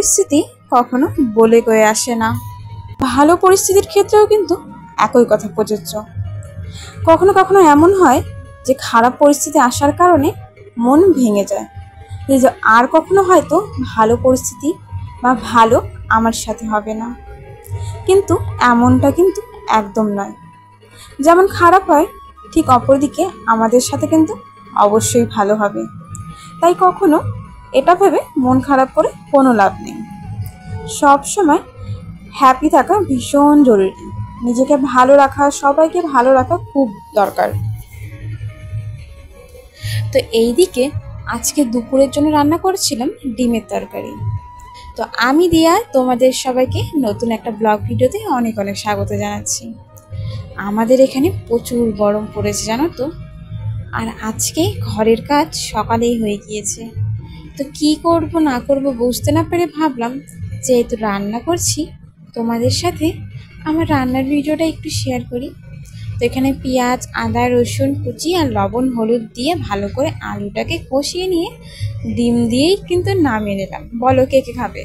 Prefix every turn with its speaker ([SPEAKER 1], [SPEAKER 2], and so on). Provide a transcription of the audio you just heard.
[SPEAKER 1] পরিস্থিতি কখনো বলে কয়ে আসে না। ভালো পরিস্থিতির ক্ষেত্রেও কিন্তু একই কথা প্রযোজ্য। কখনো কখনো এমন হয় যে খারাপ পরিস্থিতি আসার কারণে মন ভেঙে যায়, যে আর কখনো হয়তো ভালো পরিস্থিতি বা ভালো আমার সাথে হবে না। কিন্তু এমনটা কিন্তু একদম নয়। যেমন খারাপ হয় ঠিক অপরদিকে আমাদের সাথে কিন্তু অবশ্যই ভালো হবে। তাই কখনো এটা ভেবে মন খারাপ করে কোনো লাভ নেই। সব সময় হ্যাপি থাকা ভীষণ জরুরি। নিজেকে ভালো রাখা, সবাইকে ভালো রাখা খুব দরকার। তো এই দিকে আজকে দুপুরের জন্য রান্না করেছিলাম ডিমের তরকারি। তো আমি দিয়া তোমাদের সবাইকে নতুন একটা ব্লগ ভিডিওতে অনেক অনেক স্বাগত জানাচ্ছি। আমাদের এখানে প্রচুর গরম পড়েছে জানো তো। আর আজকে ঘরের কাজ সকালেই হয়ে গিয়েছে। তো কি করব না করব বুঝতে না পেরে ভাবলাম যেহেতু রান্না করছি তোমাদের সাথে আমার রান্নার ভিডিওটা একটু শেয়ার করি। তো এখানে পেঁয়াজ, আদা, রসুন কুচি আর লবণ হলুদ দিয়ে ভালো করে আলুটাকে কষিয়ে নিয়ে ডিম দিয়েই কিন্তু নামিয়ে নিলাম। বলো কে কে খাবে।